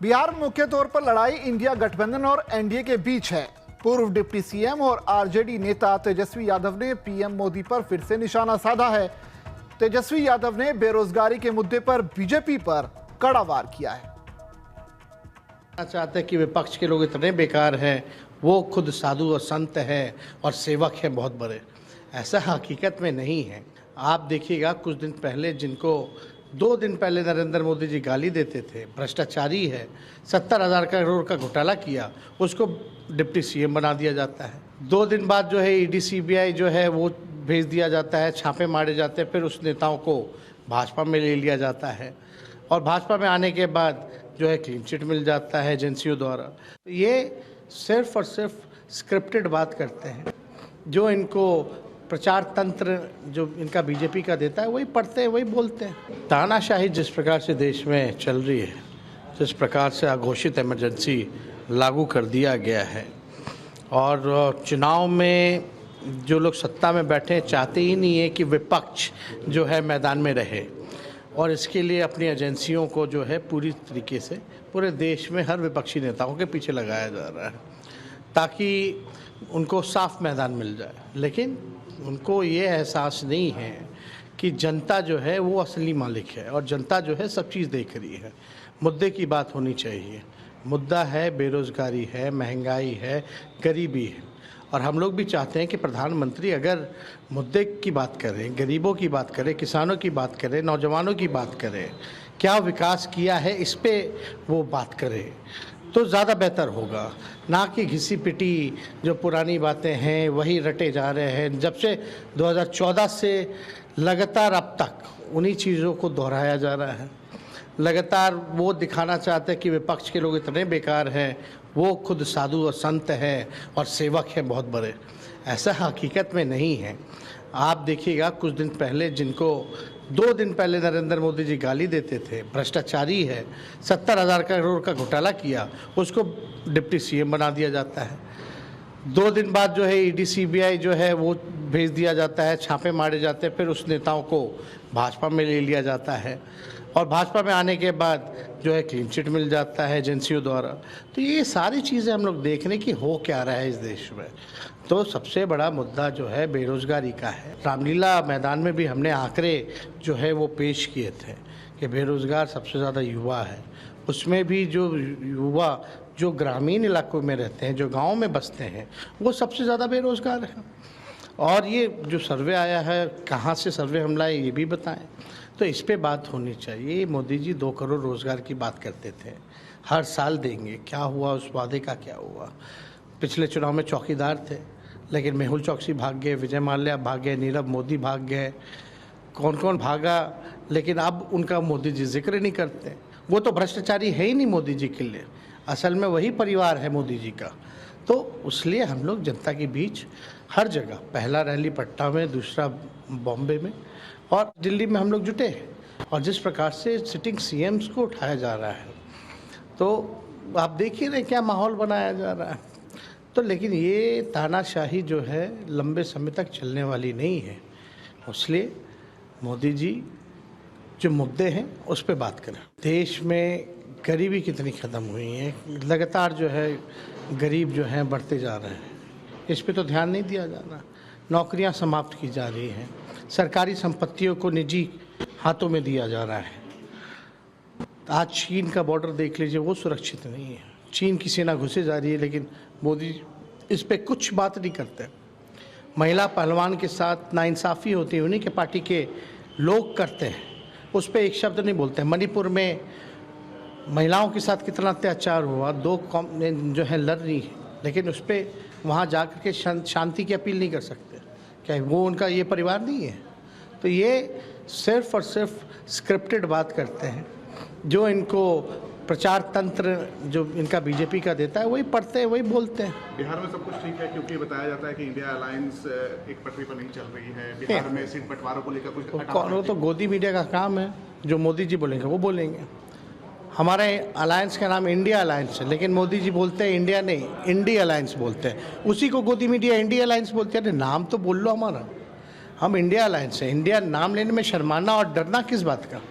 बिहार में मुख्य तौर पर लड़ाई इंडिया गठबंधन और एनडीए के बीच है। पूर्व डिप्टी सीएम और आरजेडी नेता तेजस्वी यादव ने पीएम मोदी पर फिर से निशाना साधा है। तेजस्वी यादव ने बेरोजगारी के मुद्दे पर बीजेपी पर कड़ा वार किया है। चाहते हैं कि विपक्ष के लोग इतने बेकार हैं, वो खुद साधु और संत हैं और सेवक हैं बहुत बड़े। ऐसा हकीकत में नहीं है। आप देखिएगा, कुछ दिन पहले जिनको 2 दिन पहले नरेंद्र मोदी जी गाली देते थे, भ्रष्टाचारी है, 70,000 करोड़ का घोटाला किया, उसको डिप्टी सीएम बना दिया जाता है। 2 दिन बाद जो है ईडी सीबीआई जो है वो भेज दिया जाता है, छापे मारे जाते हैं, फिर उस नेताओं को भाजपा में ले लिया जाता है और भाजपा में आने के बाद जो है क्लीन चिट मिल जाता है एजेंसियों द्वारा। तो ये सिर्फ और सिर्फ स्क्रिप्टेड बात करते हैं। जो इनको प्रचार तंत्र जो इनका बीजेपी का देता है वही पढ़ते हैं, वही बोलते हैं। तानाशाही जिस प्रकार से देश में चल रही है, जिस प्रकार से अघोषित इमरजेंसी लागू कर दिया गया है और चुनाव में जो लोग सत्ता में बैठे हैं चाहते ही नहीं है कि विपक्ष जो है मैदान में रहे और इसके लिए अपनी एजेंसियों को जो है पूरी तरीके से पूरे देश में हर विपक्षी नेताओं के पीछे लगाया जा रहा है ताकि उनको साफ मैदान मिल जाए। लेकिन उनको ये एहसास नहीं है कि जनता जो है वो असली मालिक है और जनता जो है सब चीज़ देख रही है। मुद्दे की बात होनी चाहिए। मुद्दा है बेरोज़गारी है, महंगाई है, गरीबी है और हम लोग भी चाहते हैं कि प्रधानमंत्री अगर मुद्दे की बात करें, गरीबों की बात करें, किसानों की बात करें, नौजवानों की बात करें, क्या विकास किया है इस पे वो बात करें तो ज़्यादा बेहतर होगा, ना कि घिसी पिटी जो पुरानी बातें हैं वही रटे जा रहे हैं। जब से 2014 से लगातार अब तक उन्हीं चीज़ों को दोहराया जा रहा है। लगातार वो दिखाना चाहते हैं कि विपक्ष के लोग इतने बेकार हैं, वो खुद साधु और संत हैं और सेवक हैं बहुत बड़े। ऐसा हकीकत में नहीं है। आप देखिएगा, कुछ दिन पहले जिनको 2 दिन पहले नरेंद्र मोदी जी गाली देते थे, भ्रष्टाचारी है, 70,000 करोड़ का घोटाला किया, उसको डिप्टी सीएम बना दिया जाता है। 2 दिन बाद जो है ईडी सीबीआई जो है वो भेज दिया जाता है, छापे मारे जाते हैं, फिर उस नेताओं को भाजपा में ले लिया जाता है और भाजपा में आने के बाद जो है क्लीन चिट मिल जाता है एजेंसियों द्वारा। तो ये सारी चीज़ें हम लोग देख रहे हैं कि हो क्या रहा है इस देश में। तो सबसे बड़ा मुद्दा जो है बेरोज़गारी का है। रामलीला मैदान में भी हमने आंकड़े जो है वो पेश किए थे कि बेरोज़गार सबसे ज़्यादा युवा है। उसमें भी जो युवा जो ग्रामीण इलाकों में रहते हैं, जो गाँव में बसते हैं, वो सबसे ज़्यादा बेरोज़गार हैं। और ये जो सर्वे आया है, कहाँ से सर्वे हम लाए ये भी बताएं। तो इस पे बात होनी चाहिए। मोदी जी 2 करोड़ रोज़गार की बात करते थे, हर साल देंगे। क्या हुआ, उस वादे का क्या हुआ? पिछले चुनाव में चौकीदार थे, लेकिन मेहुल चौकसी भाग गए, विजय माल्या भाग गए, नीरव मोदी भाग गए, कौन कौन भागा, लेकिन अब उनका मोदी जी जिक्र नहीं करते। वो तो भ्रष्टाचारी है ही नहीं मोदी जी के लिए, असल में वही परिवार है मोदी जी का। तो इसलिए हम लोग जनता के बीच हर जगह, पहला रैली पटना में, दूसरा बॉम्बे में और दिल्ली में हम लोग जुटे हैं। और जिस प्रकार से सिटिंग सीएम्स को उठाया जा रहा है तो आप देख ही रहे क्या माहौल बनाया जा रहा है। तो लेकिन ये तानाशाही जो है लंबे समय तक चलने वाली नहीं है। इसलिए मोदी जी जो मुद्दे हैं उस पर बात करें। देश में गरीबी कितनी ख़त्म हुई है, लगातार जो है गरीब जो हैं बढ़ते जा रहे हैं, इस पे तो ध्यान नहीं दिया जा रहा। नौकरियां समाप्त की जा रही हैं, सरकारी संपत्तियों को निजी हाथों में दिया जा रहा है। आज चीन का बॉर्डर देख लीजिए, वो सुरक्षित नहीं है। चीन की सेना घुसे जा रही है, लेकिन मोदी इस पे कुछ बात नहीं करते। महिला पहलवान के साथ नाइंसाफ़ी होती है, उन्हीं के पार्टी के लोग करते हैं, उस पर एक शब्द नहीं बोलते। मणिपुर में महिलाओं के साथ कितना अत्याचार हुआ, 2 कौम जो है लड़ रही है, लेकिन उस पर वहाँ जा कर के शांति की अपील नहीं कर सकते। क्या वो उनका ये परिवार नहीं है? तो ये सिर्फ और सिर्फ स्क्रिप्टेड बात करते हैं। जो इनको प्रचार तंत्र जो इनका बीजेपी का देता है वही पढ़ते हैं, वही बोलते हैं। बिहार में सब कुछ ठीक है क्योंकि बताया जाता है कि इंडिया अलायंस एक पटरी पर नहीं चल रही है। बिहार में सीट बंटवारों को लेकर कुछ वो तो गोदी मीडिया का काम है। जो मोदी जी बोलेंगे वो बोलेंगे। हमारे अलायंस का नाम इंडिया अलायंस है, लेकिन मोदी जी बोलते हैं इंडिया नहीं, इंडिया अलायंस बोलते हैं। उसी को गोदी मीडिया इंडिया अलायंस बोलते हैं। अरे नाम तो बोल लो हमारा, हम इंडिया अलायंस है। इंडिया नाम लेने में शर्माना और डरना किस बात का?